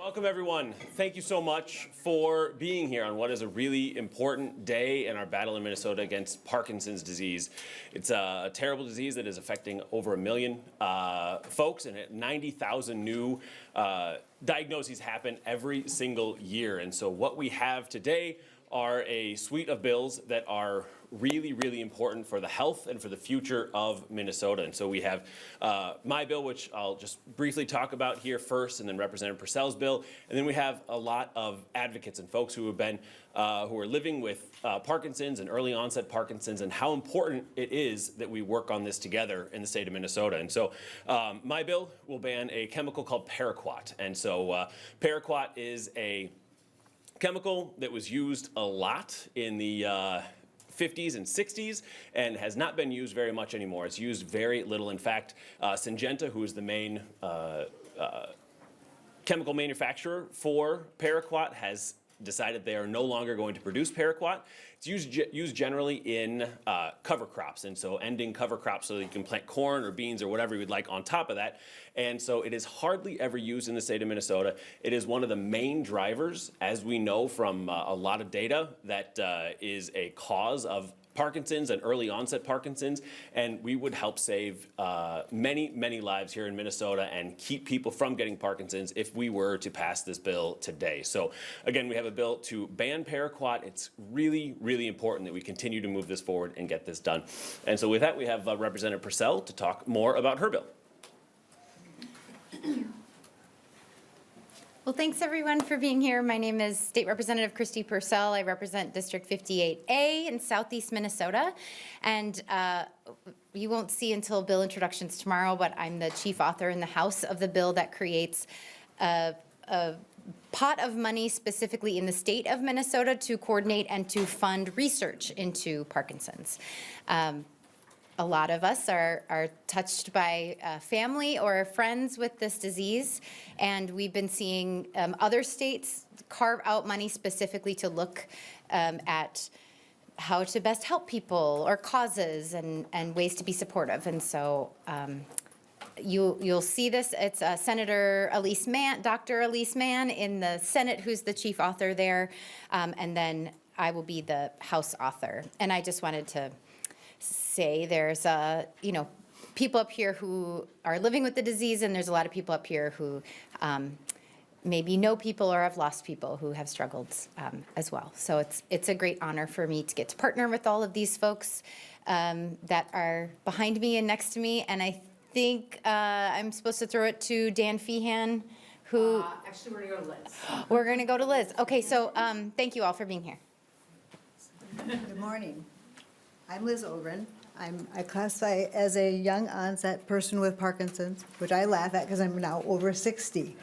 Welcome, everyone. Thank you so much for being here on what is a really important day in our battle in Minnesota against Parkinson's disease. It's a terrible disease that is affecting over 1 million folks, and 90,000 new diagnoses happen every single year. And so what we have today are a suite of bills that are really, really important for the health and for the future of Minnesota. And so we have my bill, which I'll just briefly talk about here first, and then Representative Purcell's bill. And then we have a lot of advocates and folks who have been, who are living with Parkinson's and early onset Parkinson's, and how important it is that we work on this together in the state of Minnesota. And so my bill will ban a chemical called paraquat. And so paraquat is a chemical that was used a lot in the 50s and 60s and has not been used very much anymore. It's used very little. In fact, Syngenta, who is the main chemical manufacturer for paraquat, has decided they are no longer going to produce paraquat. It's used generally in cover crops, and so ending cover crops so that you can plant corn or beans or whatever you would like on top of that. And so it is hardly ever used in the state of Minnesota. It is one of the main drivers, as we know from a lot of data, that is a cause of Parkinson's and early onset Parkinson's, and we would help save many, many lives here in Minnesota and keep people from getting Parkinson's if we were to pass this bill today. So again, we have a bill to ban paraquat. It's really, really important that we continue to move this forward and get this done. And so with that, we have Representative Purcell to talk more about her bill. Well, thanks everyone for being here. My name is State Representative Christy Purcell. I represent District 58A in Southeast Minnesota. And you won't see until bill introductions tomorrow, but I'm the chief author in the House of the bill that creates a pot of money specifically in the state of Minnesota to coordinate and to fund research into Parkinson's. A lot of us are touched by family or friends with this disease, and we've been seeing other states carve out money specifically to look at how to best help people or causes and ways to be supportive. And so you'll see this. It's Senator Elise Mann, Dr. Elise Mann in the Senate, who's the chief author there, and then I will be the House author. And I just wanted to say there's people up here who are living with the disease, and there's a lot of people up here who maybe know people or have lost people who have struggled as well. So it's a great honor for me to get to partner with all of these folks that are behind me and next to me. And I think I'm supposed to throw it to Dan Feehan, who actually we're gonna go to Liz. We're gonna go to Liz. Okay, so thank you all for being here. Good morning. I'm Liz Ogren. I classify as a young onset person with Parkinson's, which I laugh at because I'm now over 60.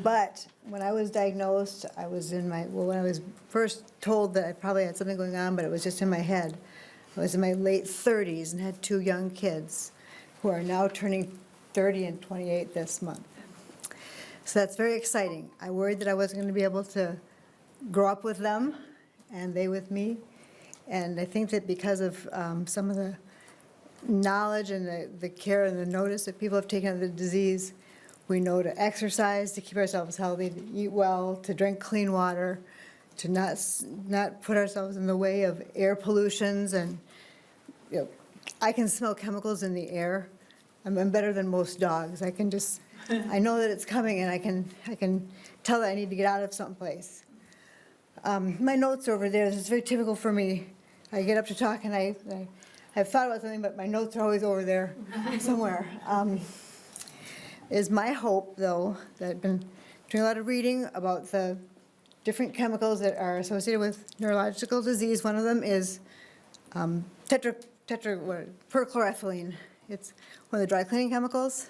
But when I was diagnosed, I was in my, when I was first told that I probably had something going on, but it was just in my head. I was in my late 30s and had 2 young kids who are now turning 30 and 28 this month. So that's very exciting. I worried that I wasn't going to be able to grow up with them and they with me. And I think that because of some of the knowledge and the care and the notice that people have taken of the disease, we know to exercise, to keep ourselves healthy, to eat well, to drink clean water, to not put ourselves in the way of air pollutions. And I can smell chemicals in the air. I'm better than most dogs. I can just, I know that it's coming, and I can tell that I need to get out of someplace. My notes are over there. This is very typical for me. I get up to talk and I've thought about something, but my notes are always over there somewhere. Is my hope, though, that I've been doing a lot of reading about the different chemicals that are associated with neurological disease. One of them is perchloroethylene. It's one of the dry cleaning chemicals.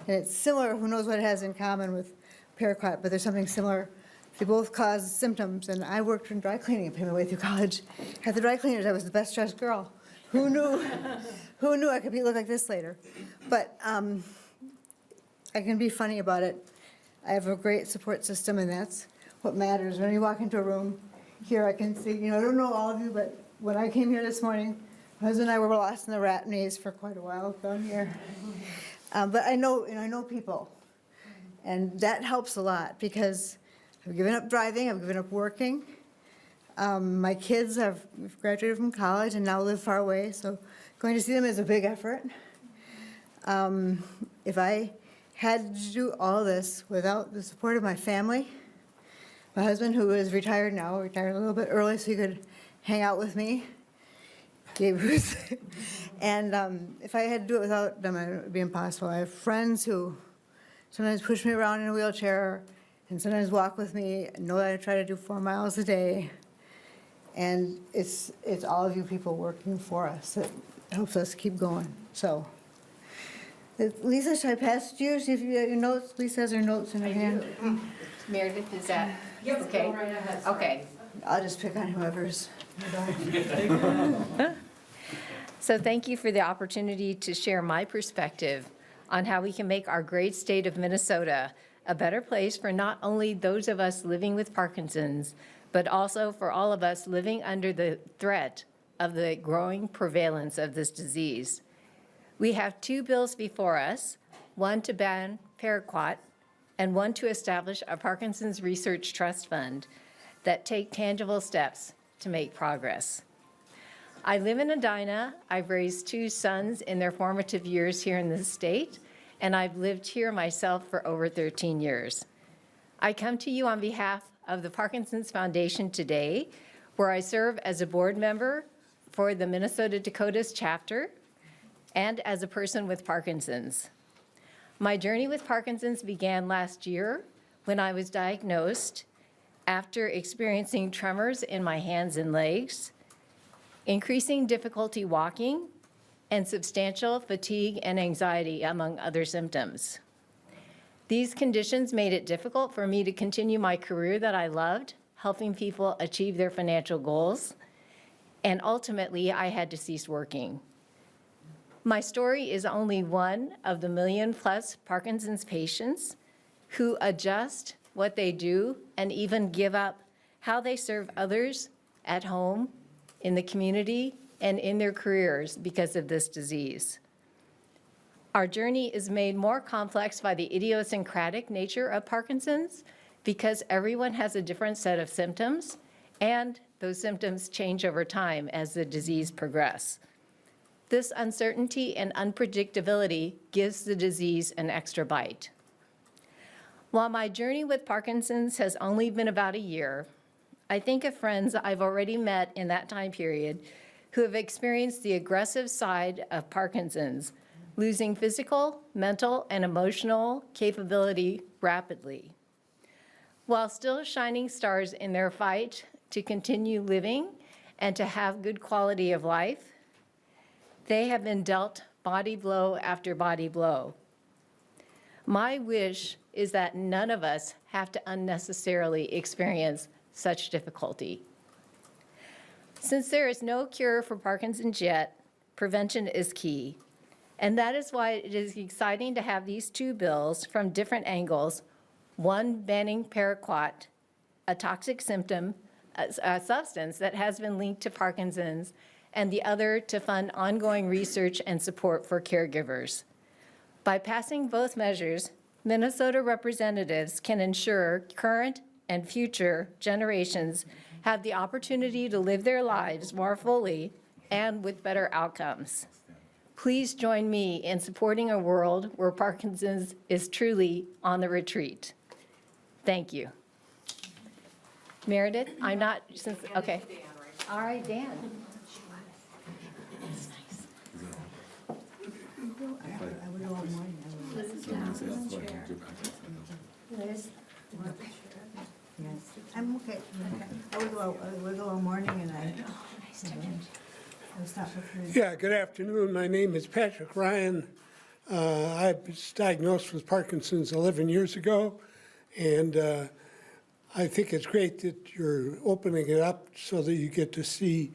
And it's similar, who knows what it has in common with paraquat, but there's something similar. They both cause symptoms, and I worked in dry cleaning and paid my way through college. At the dry cleaners, I was the best dressed girl. Who knew? Who knew I could look like this later? But I can be funny about it. I have a great support system, and that's what matters. When you walk into a room, here I can see, I don't know all of you, but when I came here this morning, my husband and I were lost in the rat maze for quite a while down here. But I know people. And that helps a lot because I've given up driving, I've given up working. My kids have graduated from college and now live far away, so going to see them is a big effort. If I had to do all this without the support of my family, my husband, who is retired now, retired a little bit early so he could hang out with me, and if I had to do it without them, it would be impossible. I have friends who sometimes push me around in a wheelchair and sometimes walk with me, know that I try to do 4 miles a day. And it's all of you people working for us that helps us keep going. So, Lisa, should I pass it to you? See if you have your notes. Lisa has her notes in her hand. Meredith, is that okay? Go right ahead. Okay. I'll just pick on whoever's. So thank you for the opportunity to share my perspective on how we can make our great state of Minnesota a better place for not only those of us living with Parkinson's, but also for all of us living under the threat of the growing prevalence of this disease. We have 2 bills before us, one to ban paraquat and one to establish a Parkinson's Research Trust Fund that take tangible steps to make progress. I live in Edina. I've raised 2 sons in their formative years here in the state, and I've lived here myself for over 13 years. I come to you on behalf of the Parkinson's Foundation today, where I serve as a board member for the Minnesota Dakotas chapter and as a person with Parkinson's. My journey with Parkinson's began last year when I was diagnosed after experiencing tremors in my hands and legs, increasing difficulty walking, and substantial fatigue and anxiety, among other symptoms. These conditions made it difficult for me to continue my career that I loved, helping people achieve their financial goals, and ultimately I had to cease working. My story is only one of the million-plus Parkinson's patients who adjust what they do and even give up how they serve others at home, in the community, and in their careers because of this disease. Our journey is made more complex by the idiosyncratic nature of Parkinson's because everyone has a different set of symptoms, and those symptoms change over time as the disease progresses. This uncertainty and unpredictability gives the disease an extra bite. While my journey with Parkinson's has only been about a year, I think of friends I've already met in that time period who have experienced the aggressive side of Parkinson's, losing physical, mental, and emotional capability rapidly. While still shining stars in their fight to continue living and to have good quality of life, they have been dealt body blow after body blow. My wish is that none of us have to unnecessarily experience such difficulty. Since there is no cure for Parkinson's yet, prevention is key. And that is why it is exciting to have these 2 bills from different angles, one banning paraquat, a toxic symptom, a substance that has been linked to Parkinson's, and the other to fund ongoing research and support for caregivers. By passing both measures, Minnesota representatives can ensure current and future generations have the opportunity to live their lives more fully and with better outcomes. Please join me in supporting a world where Parkinson's is truly on the retreat. Thank you. Meredith, I'm not, okay. All right, Dan. I'm okay. I would go all morning and I stop with you. Yeah, good afternoon. My name is Patrick Ryan. I was diagnosed with Parkinson's 11 years ago, and I think it's great that you're opening it up so that you get to see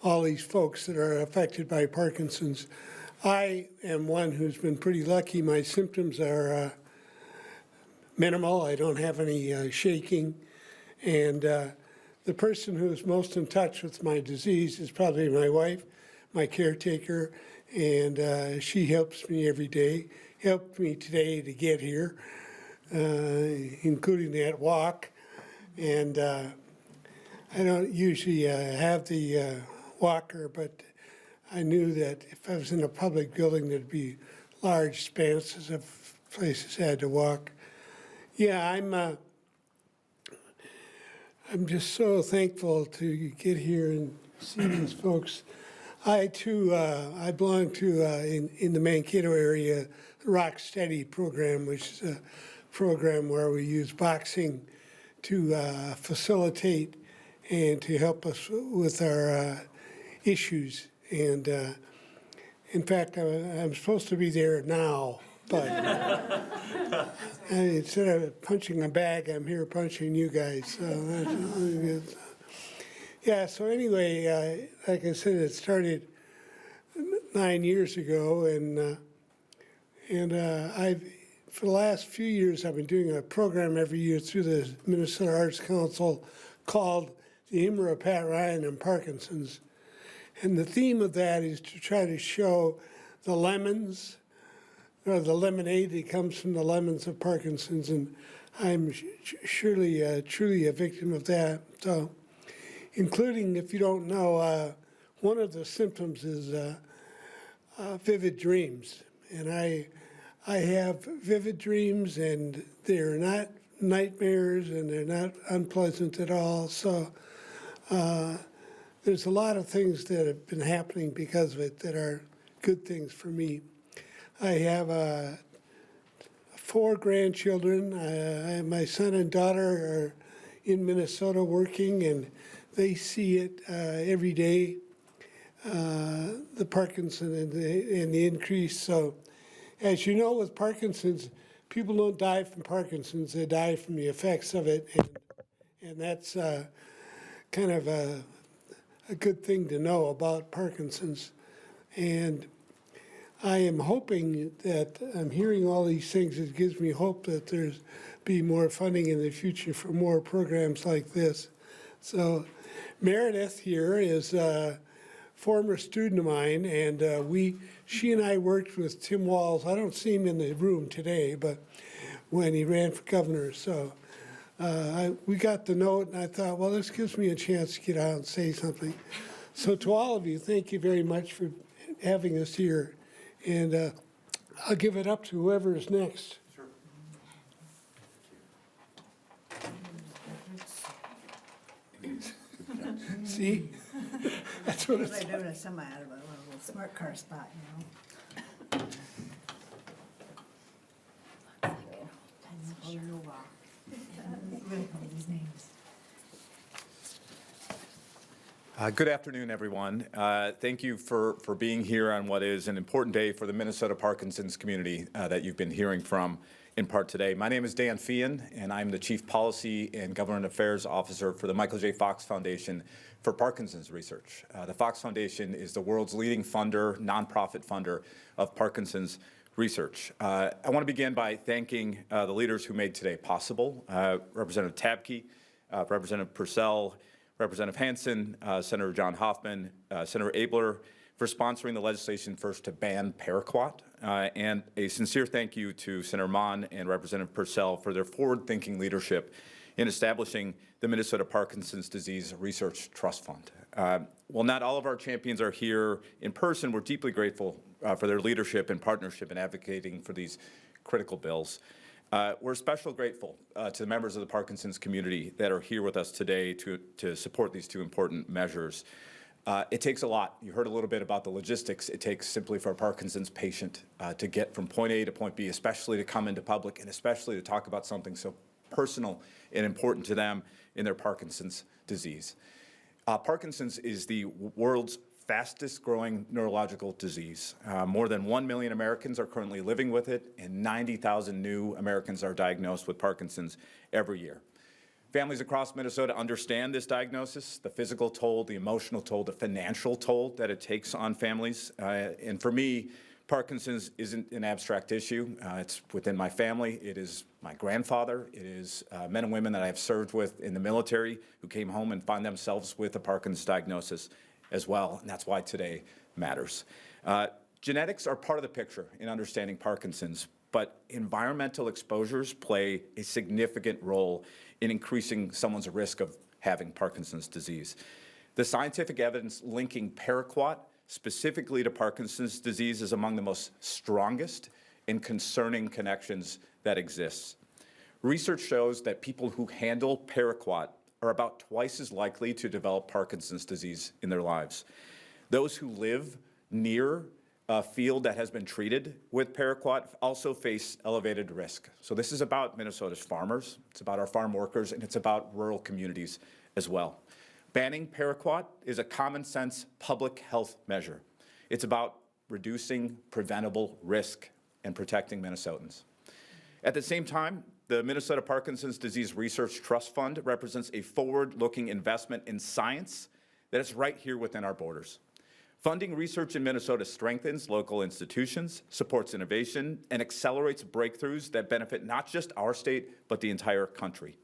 all these folks that are affected by Parkinson's. I am one who's been pretty lucky. My symptoms are minimal. I don't have any shaking, and the person who's most in touch with my disease is probably my wife, my caretaker, and she helps me every day, helped me today to get here. including that walk. And I don't usually have the walker, but I knew that if I was in a public building, there'd be large expanses of places I had to walk. Yeah, I'm just so thankful to get here and see these folks. I too, I belong to, in the Mankato area, the Rock Steady program, which is a program where we use boxing to facilitate and to help us with our issues. And in fact, I'm supposed to be there now, but instead of punching a bag, I'm here punching you guys. So that's really good. Yeah, so anyway, like I said, it started 9 years ago, and I've, for the last few years, I've been doing a program every year through the Minnesota Arts Council called The Humor of Pat Ryan and Parkinson's. And the theme of that is to try to show the lemons, or the lemonade that comes from the lemons of Parkinson's, and I'm surely, truly a victim of that. So, including, if you don't know, one of the symptoms is vivid dreams. And I have vivid dreams, and they're not nightmares, and they're not unpleasant at all. So there's a lot of things that have been happening because of it that are good things for me. I have 4 grandchildren. My son and daughter are in Minnesota working, and they see it every day, the Parkinson and the increase. So as you know, with Parkinson's, people don't die from Parkinson's, they die from the effects of it. And that's kind of a good thing to know about Parkinson's. And I am hoping that I'm hearing all these things. It gives me hope that there's be more funding in the future for more programs like this. So Meredith here is a former student of mine, and she and I worked with Tim Walz. I don't see him in the room today, but when he ran for governor. So we got the note, and I thought, well, this gives me a chance to get out and say something. So to all of you, thank you very much for having us here. And I'll give it up to whoever is next. Sure. See? That's what It's it's like doing a semi out of a little smart car spot, you know? Good afternoon, everyone. Thank you for being here on what is an important day for the Minnesota Parkinson's community that you've been hearing from in part today. My name is Dan Feehan, and I'm the Chief Policy and Government Affairs Officer for the Michael J. Fox Foundation for Parkinson's Research. The Fox Foundation is the world's leading funder, nonprofit funder of Parkinson's research. I want to begin by thanking the leaders who made today possible, Representative Tabke, Representative Purcell, Representative Hansen, Senator John Hoffman, Senator Abler for sponsoring the legislation first to ban paraquat, and a sincere thank you to Senator Mon and Representative Purcell for their forward-thinking leadership in establishing the Minnesota Parkinson's Disease Research Trust Fund. While not all of our champions are here in person, we're deeply grateful for their leadership and partnership in advocating for these critical bills. We're especially grateful to the members of the Parkinson's community that are here with us today to support these 2 important measures. It takes a lot. You heard a little bit about the logistics it takes simply for a Parkinson's patient to get from point A to point B, especially to come into public and especially to talk about something so personal and important to them in their Parkinson's disease. Parkinson's is the world's fastest growing neurological disease. More than 1 million Americans are currently living with it, and 90,000 new Americans are diagnosed with Parkinson's every year. Families across Minnesota understand this diagnosis, the physical toll, the emotional toll, the financial toll that it takes on families. And for me, Parkinson's isn't an abstract issue. It's within my family. It is my grandfather. It is men and women that I have served with in the military who came home and find themselves with a Parkinson's diagnosis as well, and that's why today matters. Genetics are part of the picture in understanding Parkinson's, but environmental exposures play a significant role in increasing someone's risk of having Parkinson's disease. The scientific evidence linking paraquat specifically to Parkinson's disease is among the most strongest and concerning connections that exists. Research shows that people who handle paraquat are about twice as likely to develop Parkinson's disease in their lives. Those who live near a field that has been treated with paraquat also face elevated risk. So this is about Minnesota's farmers, it's about our farm workers, and it's about rural communities as well. Banning paraquat is a common sense public health measure. It's about reducing preventable risk and protecting Minnesotans. At the same time, the Minnesota Parkinson's Disease Research Trust Fund represents a forward-looking investment in science that is right here within our borders. Funding research in Minnesota strengthens local institutions, supports innovation, and accelerates breakthroughs that benefit not just our state, but the entire country.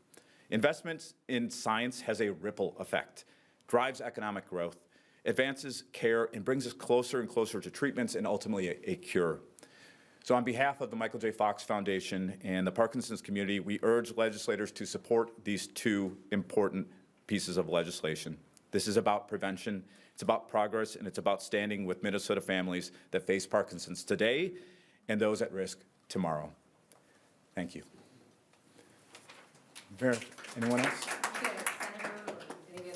Investments in science has a ripple effect, drives economic growth, advances care, and brings us closer and closer to treatments and ultimately a cure. So on behalf of the Michael J. Fox Foundation and the Parkinson's community, we urge legislators to support these two important pieces of legislation. This is about prevention, it's about progress, and it's about standing with Minnesota families that face Parkinson's today and those at risk tomorrow. Thank you. Anyone else?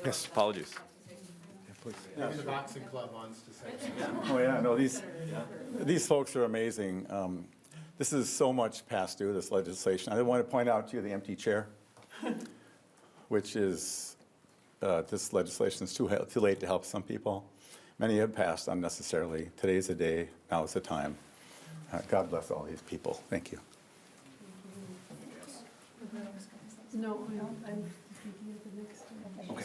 Yes, apologies. Yeah, please. Maybe the boxing club wants to say something. Oh, yeah, no, these folks are amazing. This is so much past due, this legislation. I want to point out to you the empty chair, which is, this legislation is too late to help some people. Many have passed unnecessarily. Today's the day, now is the time. God bless all these people. Thank you. No, I'm thinking of the next one. Okay.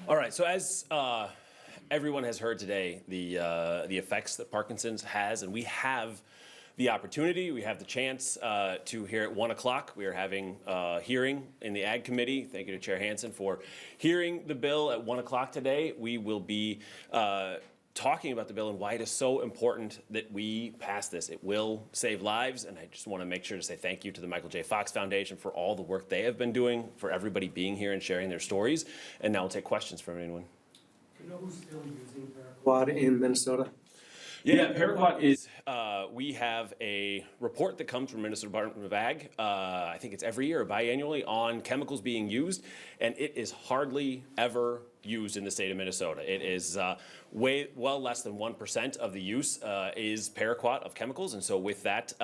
All right, so as everyone has heard today, the effects that Parkinson's has, and we have the opportunity, we have the chance to hear at 1 o'clock. We are having a hearing in the Ag Committee. Thank you to Chair Hansen for hearing the bill at 1 o'clock today. We will be talking about the bill and why it is so important that we pass this. It will save lives, and I just want to make sure to say thank you to the Michael J. Fox Foundation for all the work they have been doing, for everybody being here and sharing their stories. And now we'll take questions from anyone. Do you know who's still using paraquat in Minnesota? Yeah, paraquat is, we have a report that comes from Minnesota Department of Ag, I think it's every year, biannually, on chemicals being used, and it is hardly ever used in the state of Minnesota. It is well less than 1% of the use is paraquat of chemicals, and so with that,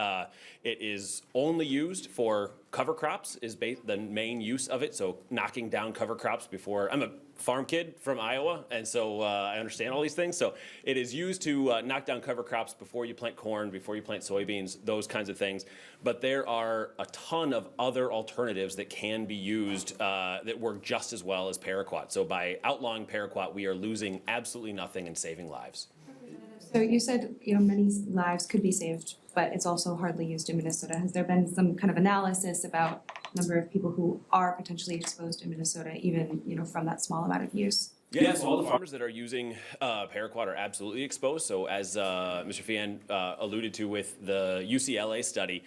it is only used for cover crops is the main use of it, so knocking down cover crops before, I'm a farm kid from Iowa, and so I understand all these things. So it is used to knock down cover crops before you plant corn, before you plant soybeans, those kinds of things. But there are a ton of other alternatives that can be used that work just as well as paraquat. So by outlawing paraquat, we are losing absolutely nothing and saving lives. So you said, many lives could be saved, but it's also hardly used in Minnesota. Has there been some kind of analysis about number of people who are potentially exposed in Minnesota, even, from that small amount of use? Yes, all the farmers that are using paraquat are absolutely exposed. So as Mr. Fian alluded to with the UCLA study,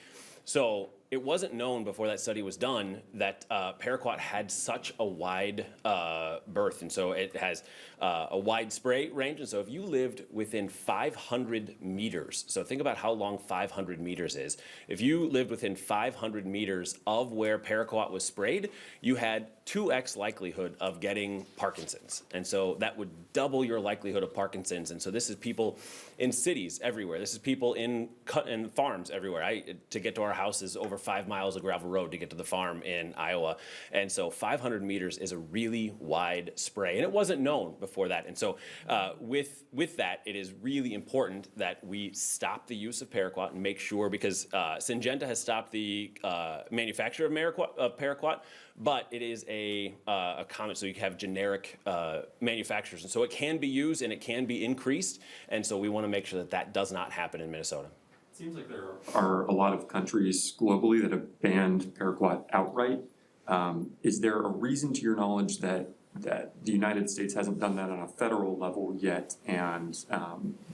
so it wasn't known before that study was done that paraquat had such a wide berth, and so it has a wide spray range. And so if you lived within 500 meters, so think about how long 500 meters is. If you lived within 500 meters of where paraquat was sprayed, you had 2x likelihood of getting Parkinson's. And so that would double your likelihood of Parkinson's. And so this is people in cities everywhere. This is people in farms everywhere. To get to our house is over 5 miles of gravel road to get to the farm in Iowa. And so 500 meters is a really wide spray. And it wasn't known before that. And so with that, it is really important that we stop the use of paraquat and make sure, because Syngenta has stopped the manufacture of paraquat, but it is a comment, so you have generic manufacturers. And so it can be used and it can be increased. And so we want to make sure that that does not happen in Minnesota. It seems like there are a lot of countries globally that have banned paraquat outright. Is there a reason, to your knowledge, that that the United States hasn't done that on a federal level yet, and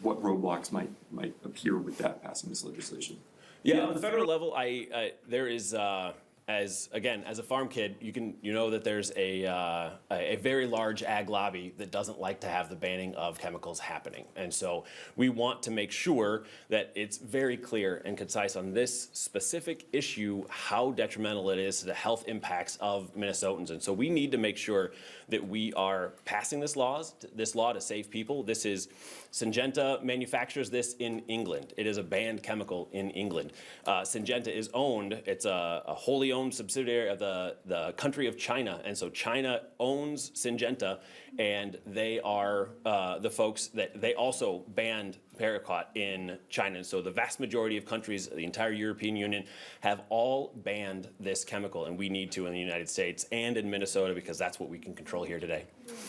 what roadblocks might appear with that passing this legislation. Yeah, on the federal level, there is, as a farm kid, you know that there's a very large ag lobby that doesn't like to have the banning of chemicals happening. And so we want to make sure that it's very clear and concise on this specific issue, how detrimental it is to the health impacts of Minnesotans. And so we need to make sure that we are passing this law to save people. This is, Syngenta manufactures this in England. It is a banned chemical in England. Syngenta is owned, it's a wholly owned subsidiary of the country of China. And so China owns Syngenta, and they are the folks that they also banned paraquat in China. And so the vast majority of countries, the entire European Union, have all banned this chemical, and we need to in the United States and in Minnesota, because that's what we can control here today.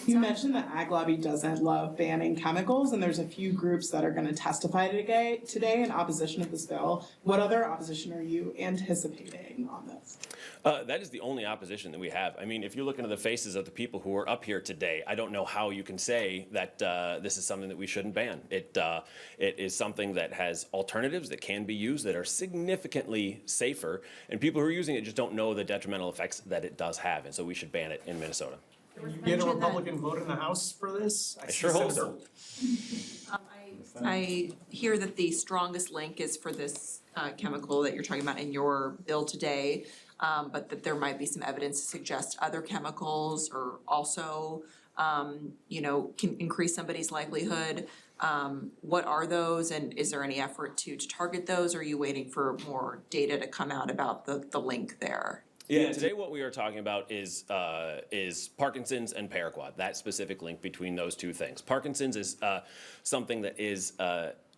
You mentioned that ag lobby doesn't love banning chemicals, and there's a few groups that are going to testify today in opposition of this bill. What other opposition are you anticipating on this? That is the only opposition that we have. I mean, if you look into the faces of the people who are up here today, I don't know how you can say that this is something that we shouldn't ban. It is something that has alternatives that can be used that are significantly safer, and people who are using it just don't know the detrimental effects that it does have, and so we should ban it in Minnesota. Can you get a Republican vote in the House for this? I sure hope so. I hear that the strongest link is for this chemical that you're talking about in your bill today, but that there might be some evidence to suggest other chemicals or also, can increase somebody's likelihood. What are those, and is there any effort to target those, or are you waiting for more data to come out about the link there? Yeah, today what we are talking about is Parkinson's and paraquat, that specific link between those two things. Parkinson's is something that is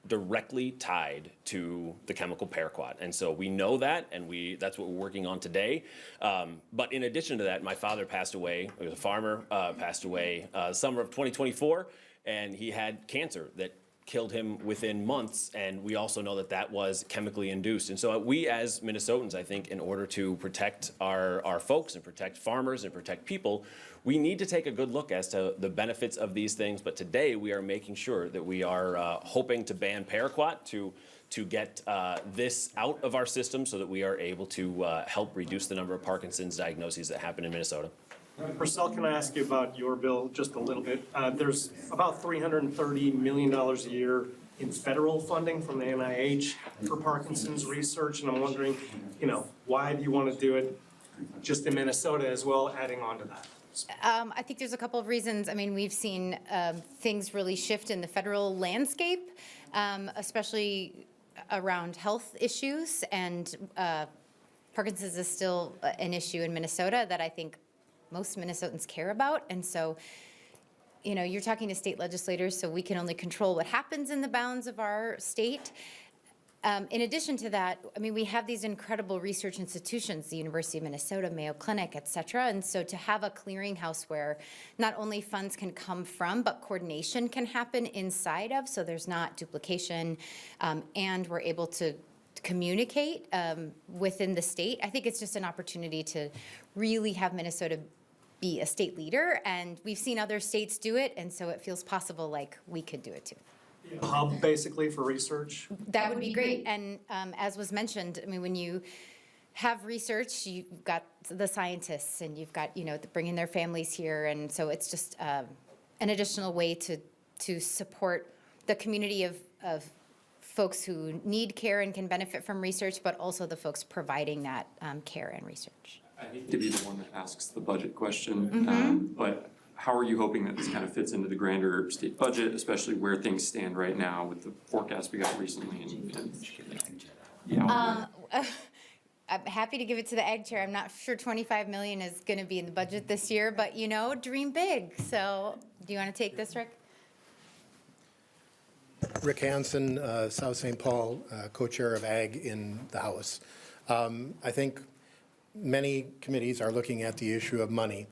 directly tied to the chemical paraquat, and so we know that, and that's what we're working on today. But in addition to that, my father passed away. He was a farmer, passed away summer of 2024, and he had cancer that killed him within months, and we also know that that was chemically induced. And so we as Minnesotans, I think, in order to protect our folks and protect farmers and protect people, we need to take a good look as to the benefits of these things. But today we are making sure that we are hoping to ban paraquat to get this out of our system so that we are able to help reduce the number of Parkinson's diagnoses that happen in Minnesota. Purcell, can I ask you about your bill just a little bit? There's about $330 million a year in federal funding from the NIH for Parkinson's research, and I'm wondering, why do you want to do it just in Minnesota as well, adding on to that? I think there's a couple of reasons. I mean, we've seen things really shift in the federal landscape, especially around health issues, and Parkinson's is still an issue in Minnesota that I think most Minnesotans care about. And so, you're talking to state legislators, so we can only control what happens in the bounds of our state. In addition to that, I mean, we have these incredible research institutions, the University of Minnesota, Mayo Clinic, et cetera. And so to have a clearinghouse where not only funds can come from, but coordination can happen inside of, so there's not duplication, and we're able to communicate within the state. I think it's just an opportunity to really have Minnesota be a state leader, and we've seen other states do it, and so it feels possible like we could do it too. A hub basically for research? That would be great, and as was mentioned, I mean, when you have research, you've got the scientists, and you've got, bringing their families here, and so it's just an additional way to support the community of folks who need care and can benefit from research, but also the folks providing that care and research. I hate to be the one that asks the budget question, but how are you hoping that this kind of fits into the grander state budget, especially where things stand right now with the forecast we got recently? I'm happy to give it to the Ag Chair. I'm not sure 25 million is going to be in the budget this year, but dream big. So do you want to take this, Rick? Rick Hansen, South St. Paul, co-chair of Ag in the House. I think many committees are looking at the issue of money.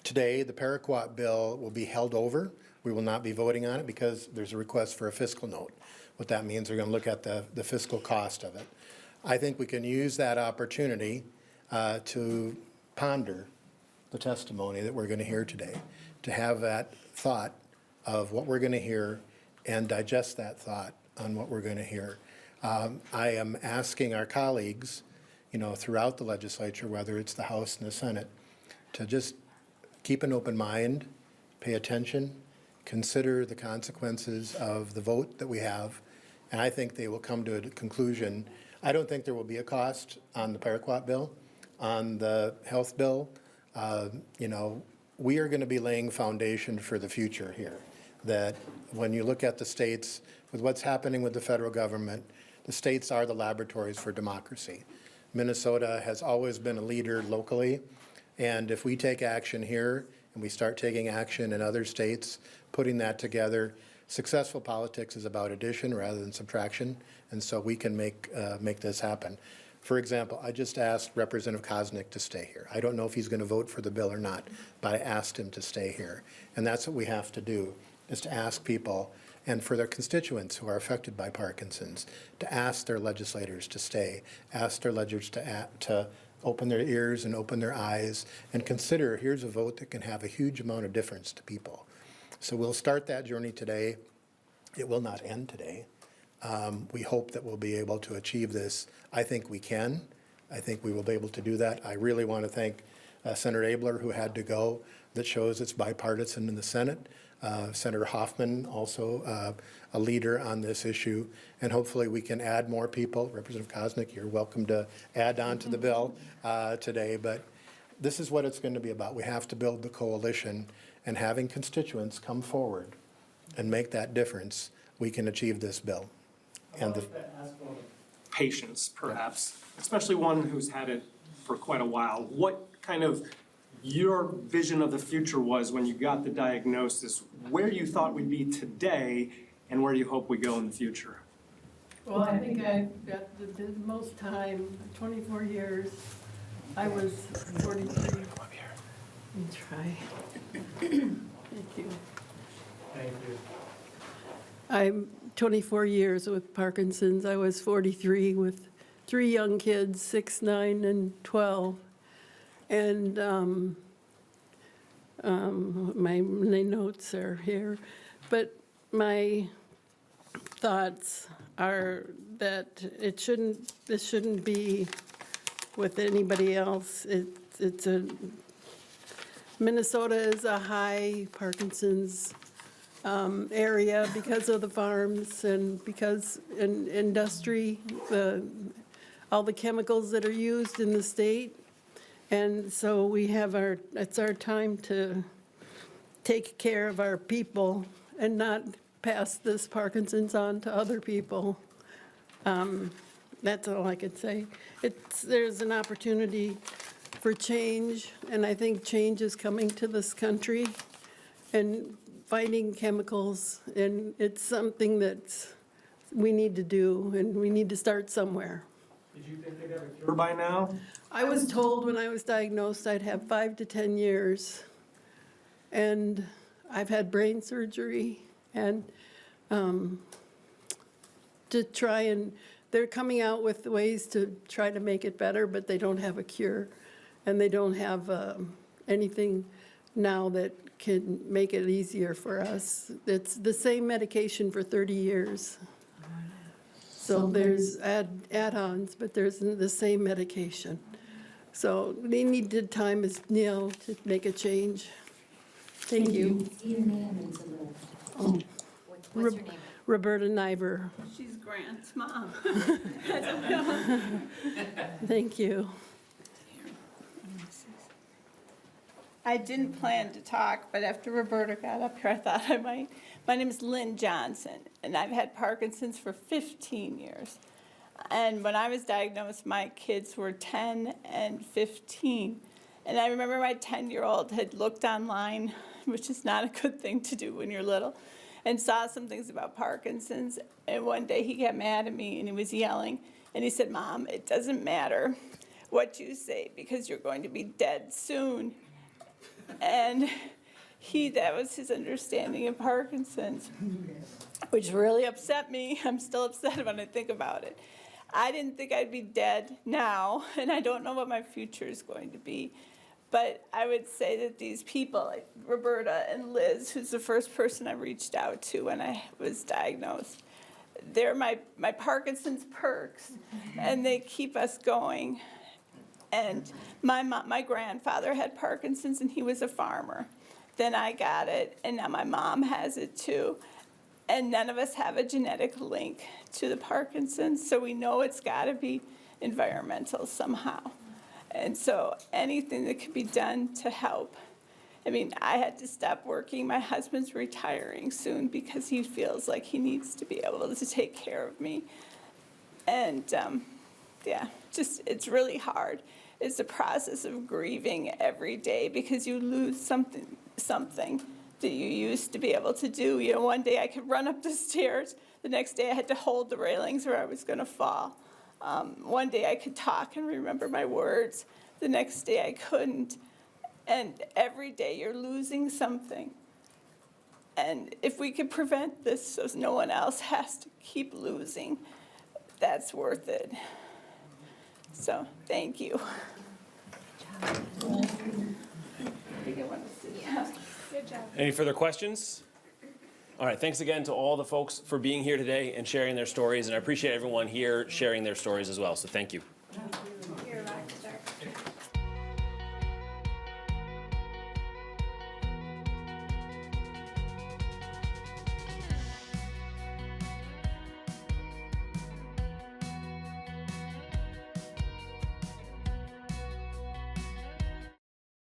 Today, the paraquat bill will be held over. We will not be voting on it because there's a request for a fiscal note. What that means, we're going to look at the fiscal cost of it. I think we can use that opportunity to ponder the testimony that we're going to hear today, to have that thought of what we're going to hear and digest that thought on what we're going to hear. I am asking our colleagues, throughout the legislature, whether it's the House and the Senate, to just keep an open mind, pay attention, consider the consequences of the vote that we have, and I think they will come to a conclusion. I don't think there will be a cost on the Paraquat bill, on the health bill. We are going to be laying foundation for the future here, that when you look at the states, with what's happening with the federal government, the states are the laboratories for democracy. Minnesota has always been a leader locally, and if we take action here and we start taking action in other states, putting that together, successful politics is about addition rather than subtraction, and so we can make this happen. For example, I just asked Representative Kosnick to stay here. I don't know if he's going to vote for the bill or not, but I asked him to stay here. And that's what we have to do, is to ask people, and for their constituents who are affected by Parkinson's, to ask their legislators to stay, ask their legislators to open their ears and open their eyes, and consider here's a vote that can have a huge amount of difference to people. So we'll start that journey today. It will not end today. We hope that we'll be able to achieve this. I think we can. I think we will be able to do that. I really want to thank Senator Abler, who had to go. That shows it's bipartisan in the Senate. Senator Hoffman, also a leader on this issue. And hopefully we can add more people. Representative Kosnick, you're welcome to add on to the bill today. But this is what it's going to be about. We have to build the coalition, and having constituents come forward and make that difference, we can achieve this bill. And the Patients, perhaps, especially one who's had it for quite a while. What kind of your vision of the future was when you got the diagnosis, where you thought we'd be today, and where you hope we go in the future? Well, I think I got the most time, 24 years. I was 43. Let me try. Thank you. Thank you. I'm 24 years with Parkinson's. I was 43 with 3 young kids, 6, 9, and 12. And my notes are here. But my thoughts are that this shouldn't be with anybody else. Minnesota is a high Parkinson's area because of the farms and because in industry, all the chemicals that are used in the state. And so it's our time to take care of our people and not pass this Parkinson's on to other people. That's all I could say. There's an opportunity for change, and I think change is coming to this country. And fighting chemicals, and it's something that we need to do, and we need to start somewhere. Did you think they'd have a cure by now? I was told when I was diagnosed I'd have 5 to 10 years, and I've had brain surgery, and they're coming out with ways to try to make it better, but they don't have a cure, and they don't have anything now that can make it easier for us. It's the same medication for 30 years. So there's add-ons, but there's the same medication. So they needed time, as Neil, to make a change. Thank you. Your name and a little. Oh. What's your name? Roberta Niver. She's Grant's mom. Thank you. I didn't plan to talk, but after Roberta got up here, I thought I might. My name is Lynn Johnson, and I've had Parkinson's for 15 years. And when I was diagnosed, my kids were 10 and 15. And I remember my 10-year-old had looked online, which is not a good thing to do when you're little, and saw some things about Parkinson's. And one day he got mad at me, and he was yelling. And he said, "Mom, it doesn't matter what you say because you're going to be dead soon." And that was his understanding of Parkinson's, which really upset me. I'm still upset when I think about it. I didn't think I'd be dead now, and I don't know what my future is going to be. But I would say that these people, like Roberta and Liz, who's the first person I reached out to when I was diagnosed, they're my Parkinson's perks, and they keep us going. And my grandfather had Parkinson's, and he was a farmer. Then I got it, and now my mom has it too. And none of us have a genetic link to the Parkinson's, so we know it's got to be environmental somehow. And so anything that can be done to help. I mean, I had to stop working. My husband's retiring soon because he feels like he needs to be able to take care of me. And yeah, just it's really hard. It's a process of grieving every day because you lose something that you used to be able to do. You know, one day I could run up the stairs. The next day I had to hold the railings or I was going to fall. One day I could talk and remember my words. The next day I couldn't. And every day you're losing something. And if we could prevent this so no one else has to keep losing, that's worth it. So, thank you. I think I want to sit down. Good job. Any further questions? All right, thanks again to all the folks for being here today and sharing their stories, and I appreciate everyone here sharing their stories as well, so thank you.